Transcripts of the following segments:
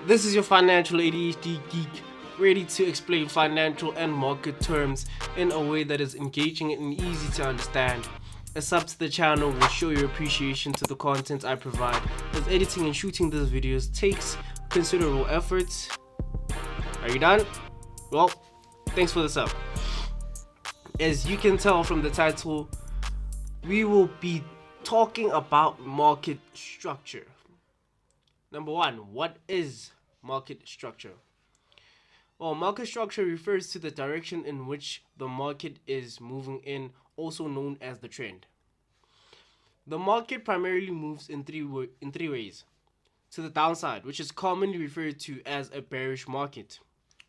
This is your financial ADHD geek, ready to explain financial and market terms in a way that is engaging and easy to understand. A sub to the channel will show your appreciation to the content I provide, as editing and shooting these videos takes considerable efforts. Are you done? Well, thanks for the sub. As you can tell from the title, we will be talking about market structure. Number one, what is market structure? Well, market structure refers to the direction in which the market is moving in, also known as the trend. The market primarily moves in three ways. To the downside, which is commonly referred to as a bearish market.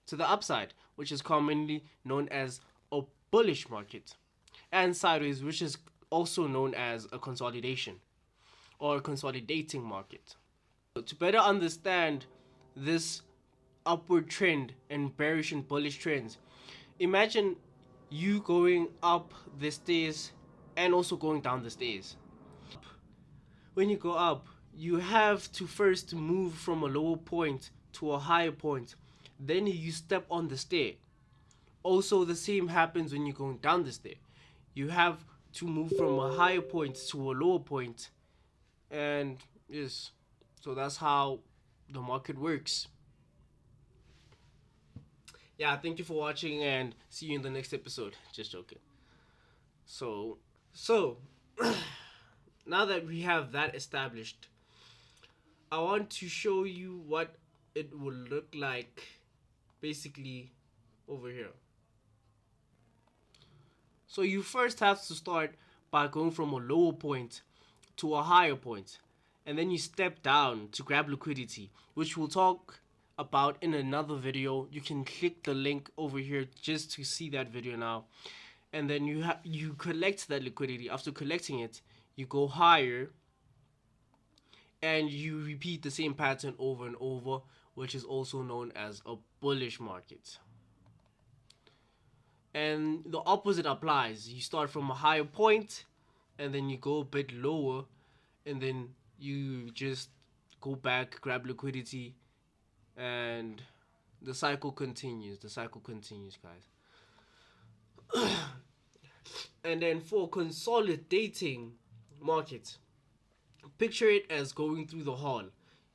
To the upside, which is commonly known as a bullish market. And sideways, which is also known as a consolidation or a consolidating market. To better understand this upward trend and bearish and bullish trends, imagine you going up the stairs and also going down the stairs. When you go up, you have to first move from a lower point to a higher point. Then you step on the stair. Also, the same happens when you're going down the stair. You have to move from a higher point to a lower point. And yes, so that's how the market works. Yeah, thank you for watching and see you in the next episode. Just joking. So now that we have that established, I want to show you what it will look like basically over here. So you first have to start by going from a lower point to a higher point, and then you step down to grab liquidity, which we'll talk about in another video. You can click the link over here just to see that video now, and then you collect that liquidity. After collecting it, you go higher and you repeat the same pattern over and over, which is also known as a bullish market. And the opposite applies. You start from a higher point and then you go a bit lower, and then you just go back, grab liquidity, and the cycle continues. Guys. And then for consolidating markets, picture it as going through the hall.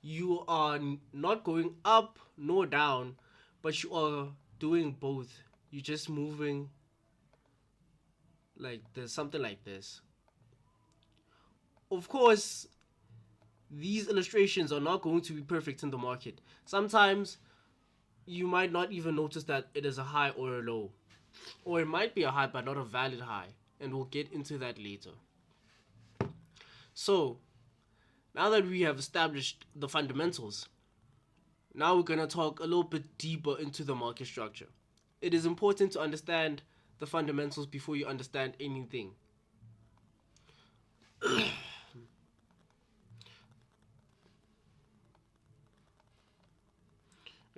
You are not going up nor down, but you are doing both. You're just moving like this, something like this. Of course, these illustrations are not going to be perfect in the market. Sometimes you might not even notice that it is a high or a low. Or it might be a high but not a valid high. And we'll get into that later. So, now that we have established the fundamentals, now we're going to talk a little bit deeper into the market structure. It is important to understand the fundamentals before you understand anything.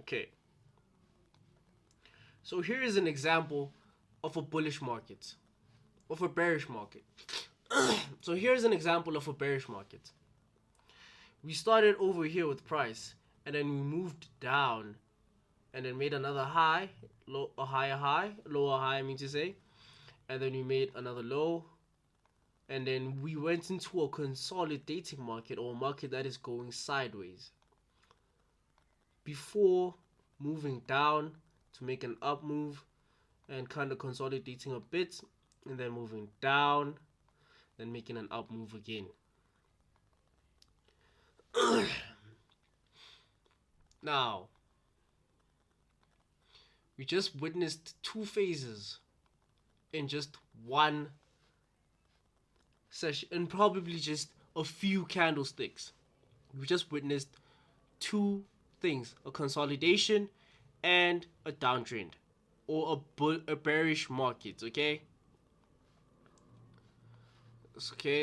Okay. So here is an example of a bullish market, of a bearish market. So here's an example of a bearish market. We started over here with price, and then we moved down, and then made another high, a higher high, lower high, I mean to say, and then we made another low, and then we went into a consolidating market, or a market that is going sideways, before moving down to make an up move and kind of consolidating a bit, and then moving down, then making an up move again. Now, we just witnessed two phases in just one session, and probably just a few candlesticks. We just witnessed two things: a consolidation and a downtrend, or a bearish market. Okay,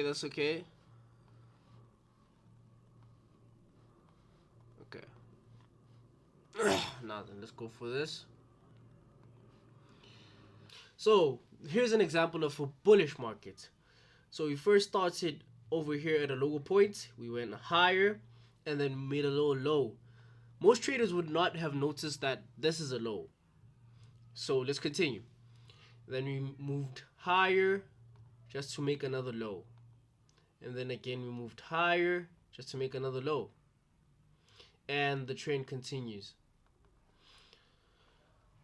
that's okay. Now then, let's go for this. So here's an example of a bullish market. So we first started over here at a lower point, we went higher, and then made a little low. Most traders would not have noticed that this is a low. So let's continue. Then we moved higher just to make another low. And then again we moved higher just to make another low. And the trend continues.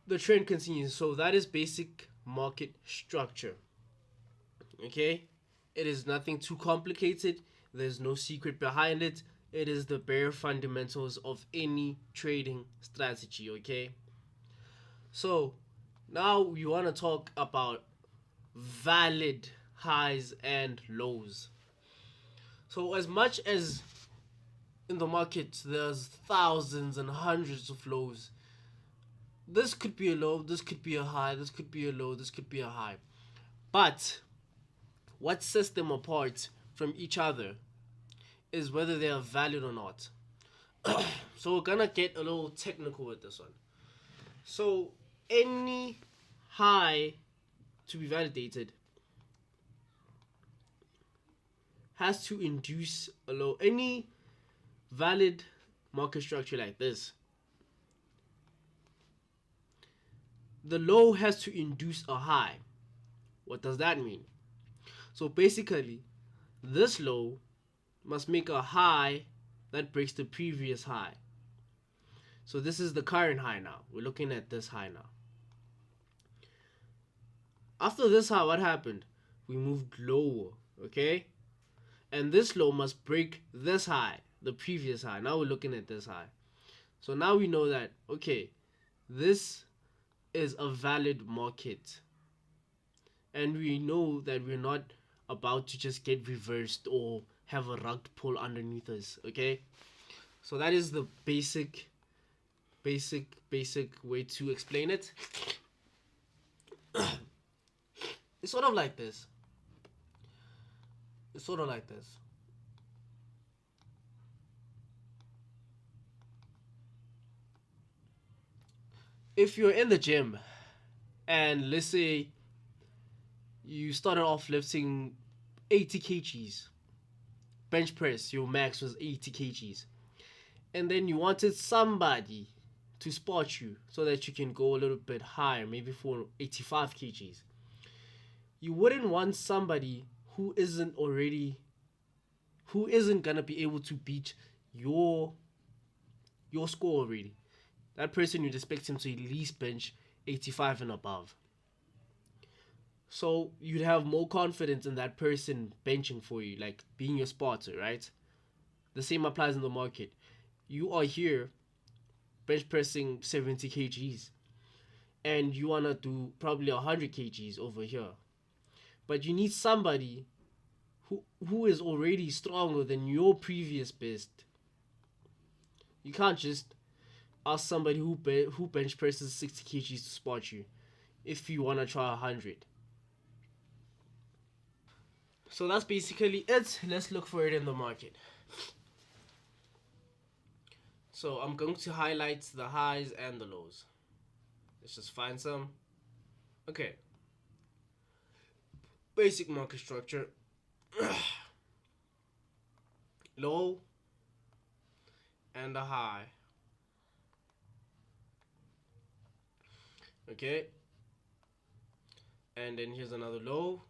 So that is basic market structure. Okay? It is nothing too complicated. There's no secret behind it. It is the bare fundamentals of any trading strategy, okay? So, now we want to talk about valid highs and lows. So, as much as in the market there's thousands and hundreds of lows, this could be a low, this could be a high, this could be a low, this could be a high. But what sets them apart from each other is whether they are valid or not. So we're gonna get a little technical with this one. So any high to be validated has to induce a low. Any valid market structure like this, the low has to induce a high. What does that mean? So basically, this low must make a high that breaks the previous high. So this is the current high now. We're looking at this high now. After this high, what happened? We moved lower, okay? And this low must break this high, the previous high. Now we're looking at this high. So now we know that, okay, this is a valid market. And we know that we're not about to just get reversed or have a rug pull underneath us, okay? So that is the basic way to explain it. It's sort of like this. If you're in the gym and let's say you started off lifting 80 kgs, bench press, your max was 80 kgs, and then you wanted somebody to spot you so that you can go a little bit higher, maybe for 85 kgs. You wouldn't want somebody who isn't gonna be able to beat your score already. That person, you'd expect him to at least bench 85 and above. So you'd have more confidence in that person benching for you, like being your spotter, right? The same applies in the market. You are here bench pressing 70 kgs and you want to do probably 100 kgs over here. But you need somebody who is already stronger than your previous best. You can't just ask somebody who bench presses 60 kgs to spot you if you want to try 100. So that's basically it. Let's look for it in the market. So I'm going to highlight the highs and the lows. Let's just find some. Okay. Basic market structure. Low and a high. Okay. And then here's another low.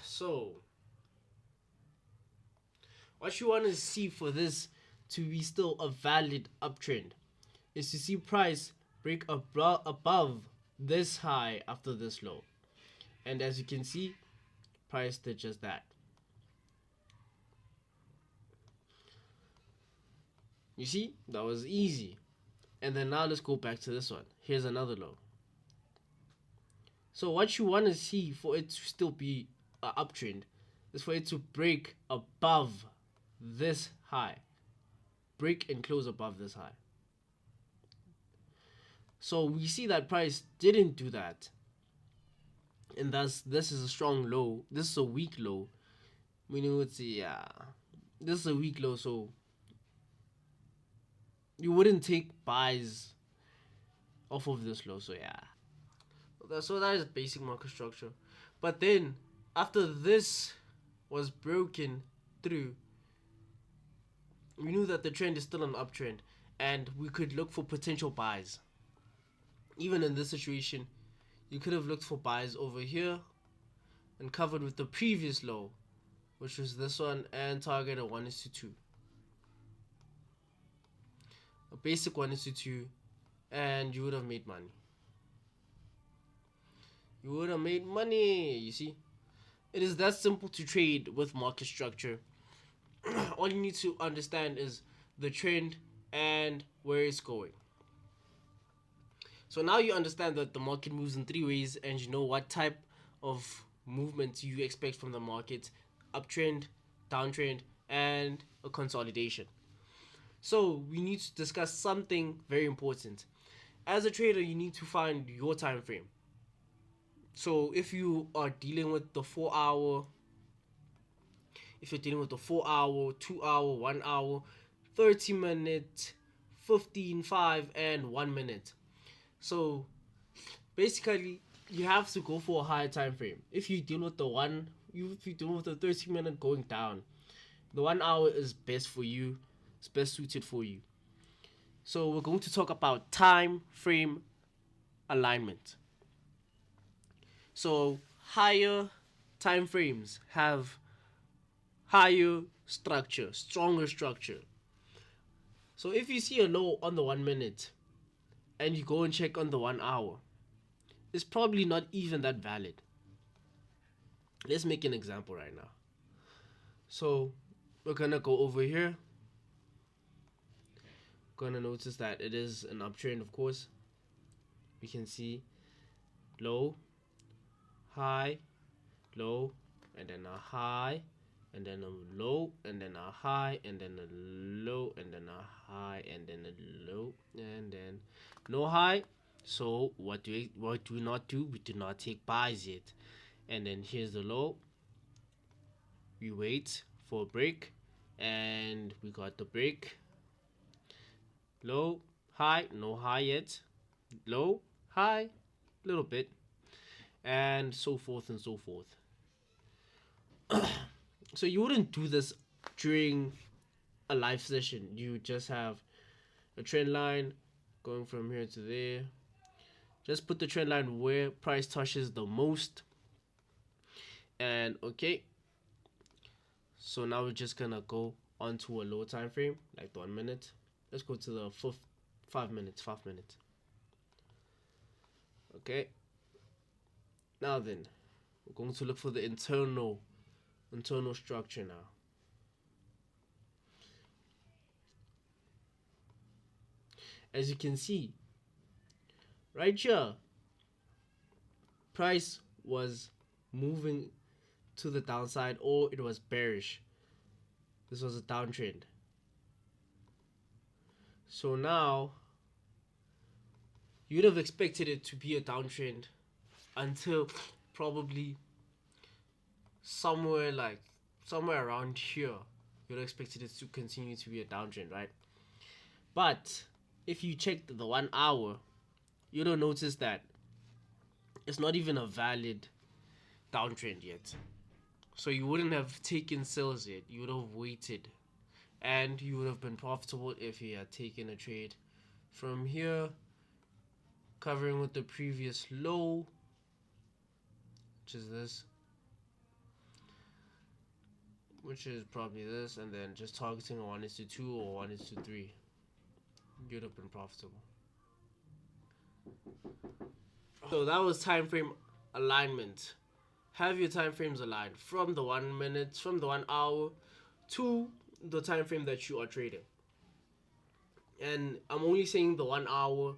So what you want to see for this to be still a valid uptrend is to see price break above this high after this low. And as you can see, price did just that. You see, that was easy. And then now let's go back to this one. Here's another low. So what you want to see for it to still be an uptrend is for it to break above this high. Break and close above this high. So we see that price didn't do that. And thus this is a strong low. This is a weak low. Meaning this is a weak low, so you wouldn't take buys off of this low. So yeah. So that is basic market structure. But then after this was broken, through, we knew that the trend is still an uptrend, and we could look for potential buys. Even in this situation, you could have looked for buys over here and covered with the previous low, which was this one, and target a 1:2. A basic 1:2, and you would have made money. You would have made money, you see? It is that simple to trade with market structure. All you need to understand is the trend and where it's going. So now you understand that the market moves in three ways, and you know what type of movement you expect from the market: uptrend, downtrend, and a consolidation. So we need to discuss something very important. As a trader, you need to find your time frame. So if you are dealing with the 4 hour, if you're dealing with the 4 hour, 2 hour, 1 hour, 30 minute, 15, 5, and 1 minute. So basically, you have to go for a higher time frame. If you deal with if you deal with the 30 minute going down, the 1 hour is best for you. It's best suited for you. So we're going to talk about time frame alignment. So higher time frames have higher structure, stronger structure. So if you see a low on the 1 minute and you go and check on the 1 hour, it's probably not even that valid. Let's make an example right now. So we're gonna go over here. Gonna notice that it is an uptrend, of course. We can see low, high, low, and then a high, and then a low, and then a high, and then a low, and then a high, and then a low, and then no high. So what do we not do? We do not take buys yet. And then here's the low. We wait for a break, and we got the break. Low, high, no high yet. Low, high, little bit, and so forth and so forth. So you wouldn't do this during a live session. You just have a trend line going from here to there. Just put the trend line where price touches the most. And okay. So now we're just gonna go onto a low time frame, like the 1 minute. Let's go to the 5 minutes. 5 minutes. Okay. Now then, we're going to look for the internal structure now. As you can see, right here, price was moving to the downside, or it was bearish. This was a downtrend. So now you'd have expected it to be a downtrend until probably somewhere around here. You'd have expected it to continue to be a downtrend, right? But if you check the 1 hour, you don't notice that it's not even a valid downtrend yet. So you wouldn't have taken sales yet. You would have waited, and you would have been profitable if you had taken a trade from here, covering with the previous low, which is this, which is probably this, and then just targeting a 1:2 or 1:3. You'd have been profitable. So that was time frame alignment. Have your time frames aligned from the 1 minute, from the 1 hour to the time frame that you are trading. And I'm only saying the 1 hour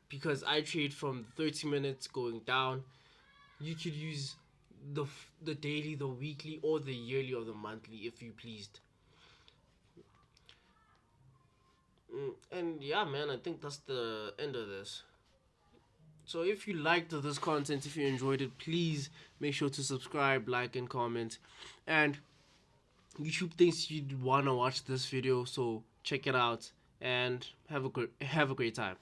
because I trade from 30 minutes going down. You could use the daily, the weekly, or the yearly or the monthly if you pleased. And yeah, man, I think that's the end of this. So if you liked this content, if you enjoyed it, please make sure to subscribe, like, and comment. And YouTube thinks you'd want to watch this video, so check it out and have a great time.